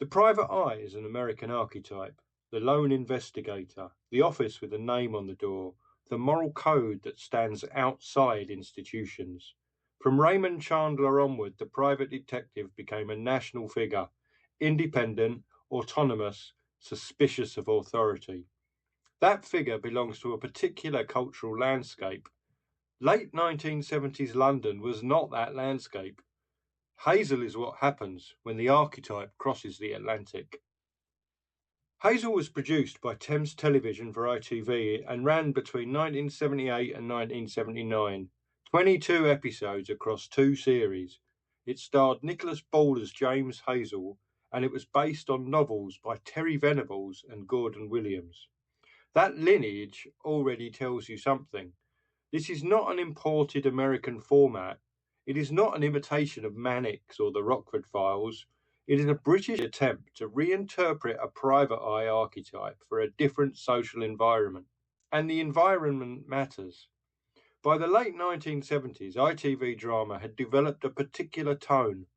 The private eye is an American archetype, the lone investigator, the office with a name on the door, the moral code that stands outside institutions. From Raymond Chandler onward, the private detective became a national figure, independent, autonomous, suspicious of authority. That figure belongs to a particular cultural landscape. Late 1970s London was not that landscape. Hazell is what happens when the archetype crosses the Atlantic. Hazell was produced by Thames Television for ITV and ran between 1978 and 1979, 22 episodes across 2 series. It starred Nicholas Ball as James Hazell, and it was based on novels by Terry Venables and Gordon Williams. That lineage already tells you something. This is not an imported American format. It is not an imitation of Mannix or the Rockford Files. It is a British attempt to reinterpret a private eye archetype for a different social environment. And the environment matters. By the late 1970s, ITV drama had developed a particular tone.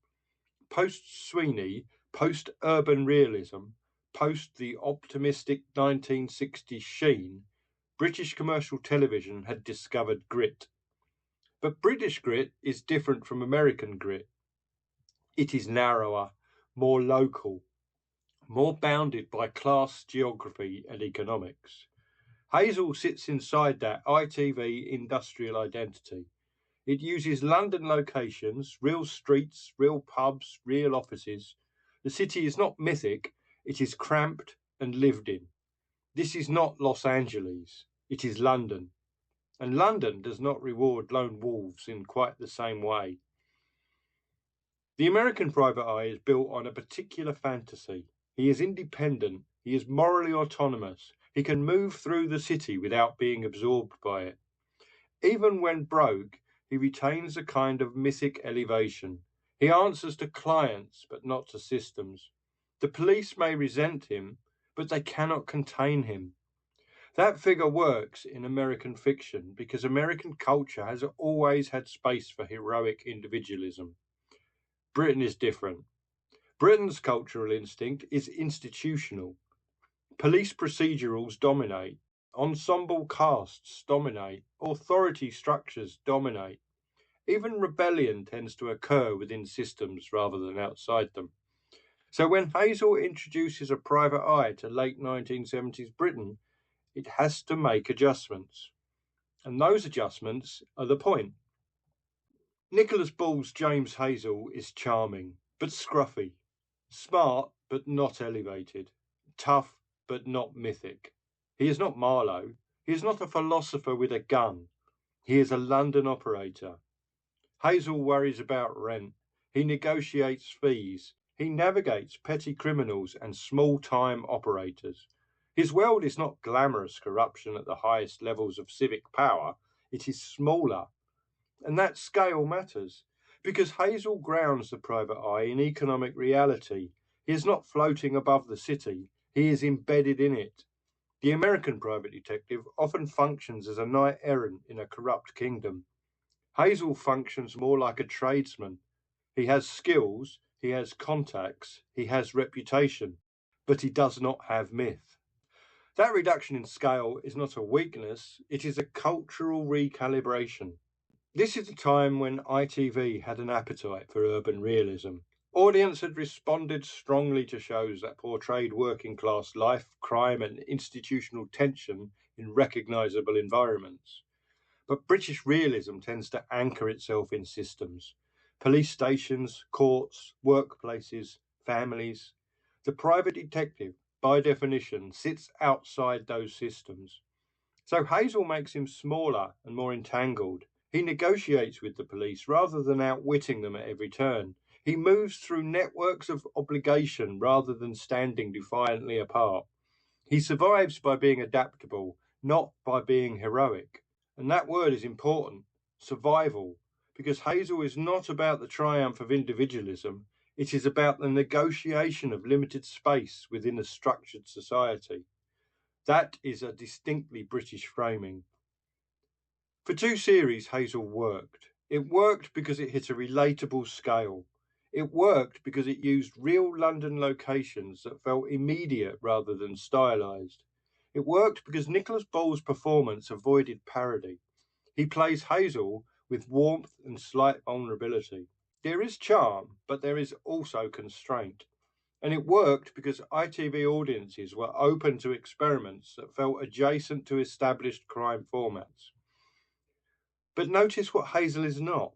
Post-Sweeney, post-urban realism, post the optimistic 1960s sheen, British commercial television had discovered grit. But British grit is different from American grit. It is narrower, more local, more bounded by class, geography and economics. Hazell sits inside that ITV industrial identity. It uses London locations, real streets, real pubs, real offices. The city is not mythic, it is cramped and lived in. This is not Los Angeles, it is London. And London does not reward lone wolves in quite the same way. The American private eye is built on a particular fantasy. He is independent, he is morally autonomous, he can move through the city without being absorbed by it. Even when broke, he retains a kind of mythic elevation. He answers to clients, but not to systems. The police may resent him, but they cannot contain him. That figure works in American fiction because American culture has always had space for heroic individualism. Britain is different. Britain's cultural instinct is institutional. Police procedurals dominate. Ensemble casts dominate. Authority structures dominate. Even rebellion tends to occur within systems rather than outside them. So when Hazell introduces a private eye to late 1970s Britain, it has to make adjustments. And those adjustments are the point. Nicholas Ball's James Hazell is charming, but scruffy. Smart, but not elevated. Tough, but not mythic. He is not Marlowe. He is not a philosopher with a gun. He is a London operator. Hazell worries about rent. He negotiates fees. He navigates petty criminals and small-time operators. His world is not glamorous corruption at the highest levels of civic power. It is smaller. And that scale matters, because Hazell grounds the private eye in economic reality. He is not floating above the city. He is embedded in it. The American private detective often functions as a knight errant in a corrupt kingdom. Hazell functions more like a tradesman. He has skills, he has contacts, he has reputation, but he does not have myth. That reduction in scale is not a weakness, it is a cultural recalibration. This is a time when ITV had an appetite for urban realism. Audience had responded strongly to shows that portrayed working class life, crime and institutional tension in recognisable environments. But British realism tends to anchor itself in systems. Police stations, courts, workplaces, families. The private detective, by definition, sits outside those systems. So Hazell makes him smaller and more entangled. He negotiates with the police rather than outwitting them at every turn. He moves through networks of obligation rather than standing defiantly apart. He survives by being adaptable, not by being heroic. And that word is important, survival, because Hazell is not about the triumph of individualism. It is about the negotiation of limited space within a structured society. That is a distinctly British framing. For 2 series, Hazell worked. It worked because it hit a relatable scale. It worked because it used real London locations that felt immediate rather than stylised. It worked because Nicholas Ball's performance avoided parody. He plays Hazell with warmth and slight vulnerability. There is charm, but there is also constraint. And it worked because ITV audiences were open to experiments that felt adjacent to established crime formats. But notice what Hazell is not.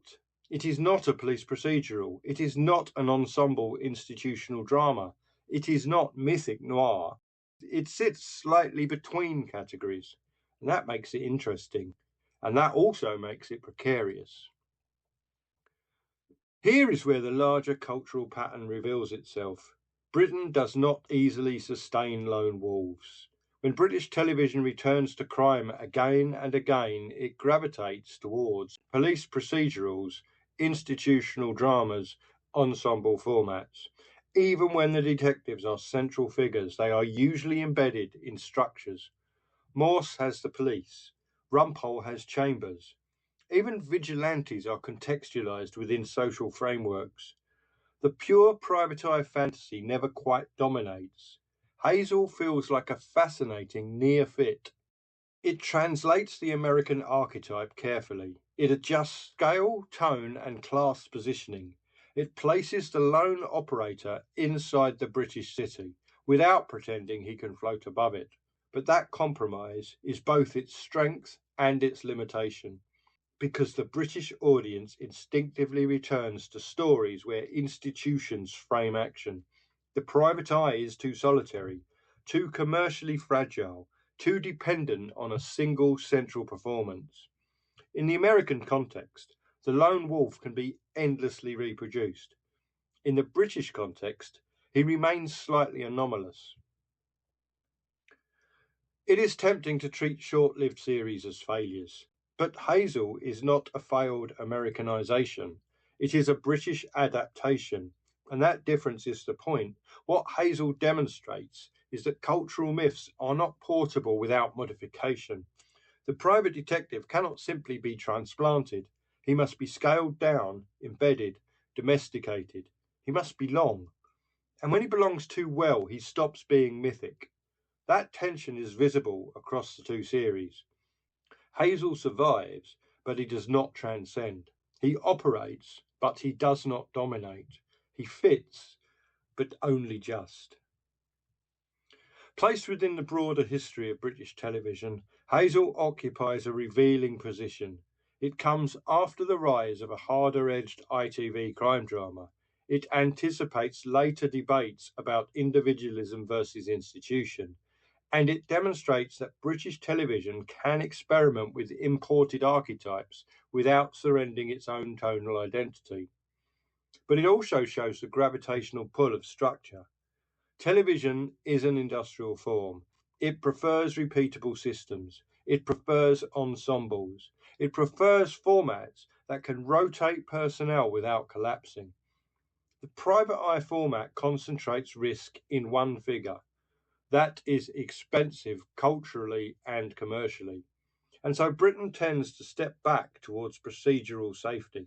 It is not a police procedural. It is not an ensemble institutional drama. It is not mythic noir. It sits slightly between categories, and that makes it interesting. And that also makes it precarious. Here is where the larger cultural pattern reveals itself. Britain does not easily sustain lone wolves. When British television returns to crime again and again, it gravitates towards police procedurals, institutional dramas, ensemble formats. Even when the detectives are central figures, they are usually embedded in structures. Morse has the police. Rumpole has chambers. Even vigilantes are contextualized within social frameworks. The pure private eye fantasy never quite dominates. Hazell feels like a fascinating near fit. It translates the American archetype carefully. It adjusts scale, tone, and class positioning. It places the lone operator inside the British city without pretending he can float above it. But that compromise is both its strength and its limitation, because the British audience instinctively returns to stories where institutions frame action. The private eye is too solitary, too commercially fragile, too dependent on a single central performance. In the American context, the lone wolf can be endlessly reproduced. In the British context, he remains slightly anomalous. It is tempting to treat short-lived series as failures. But Hazell is not a failed Americanization. It is a British adaptation. And that difference is the point. What Hazell demonstrates is that cultural myths are not portable without modification. The private detective cannot simply be transplanted. He must be scaled down, embedded, domesticated. He must belong. And when he belongs too well, he stops being mythic. That tension is visible across the two series. Hazell survives, but he does not transcend. He operates, but he does not dominate. He fits, but only just. Placed within the broader history of British television, Hazell occupies a revealing position. It comes after the rise of a harder-edged ITV crime drama. It anticipates later debates about individualism versus institution, and it demonstrates that British television can experiment with imported archetypes without surrendering its own tonal identity. But it also shows the gravitational pull of structure. Television is an industrial form. It prefers repeatable systems. It prefers ensembles. It prefers formats that can rotate personnel without collapsing. The private eye format concentrates risk in one figure. That is expensive culturally and commercially. And so Britain tends to step back towards procedural safety.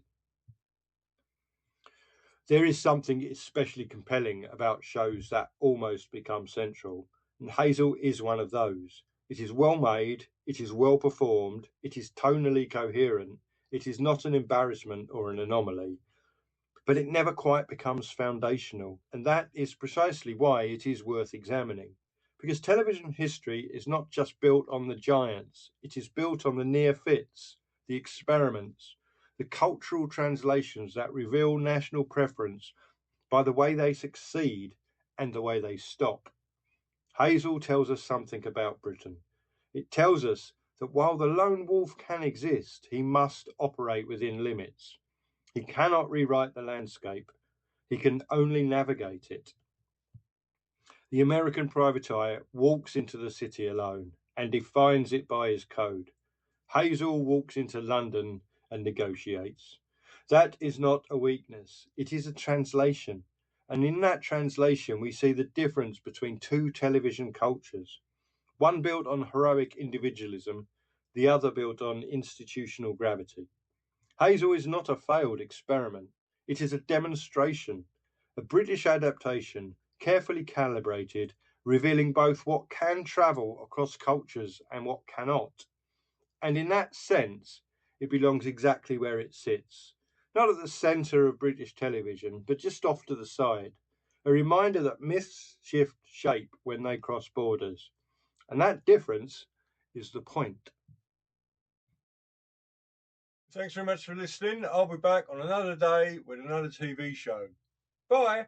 There is something especially compelling about shows that almost become central, and Hazell is one of those. It is well made, it is well performed, it is tonally coherent, it is not an embarrassment or an anomaly, but it never quite becomes foundational, and that is precisely why it is worth examining. Because television history is not just built on the giants, it is built on the near fits, the experiments, the cultural translations that reveal national preference by the way they succeed and the way they stop. Hazell tells us something about Britain. It tells us that while the lone wolf can exist, he must operate within limits. He cannot rewrite the landscape. He can only navigate it. The American private eye walks into the city alone and defines it by his code. Hazell walks into London and negotiates. That is not a weakness. It is a translation. And in that translation, we see the difference between two television cultures. One built on heroic individualism, the other built on institutional gravity. Hazell is not a failed experiment. It is a demonstration, a British adaptation, carefully calibrated, revealing both what can travel across cultures and what cannot. And in that sense, it belongs exactly where it sits, not at the centre of British television, but just off to the side. A reminder that myths shift shape when they cross borders. And that difference is the point. Thanks very much for listening. I'll be back on another day with another TV show. Bye.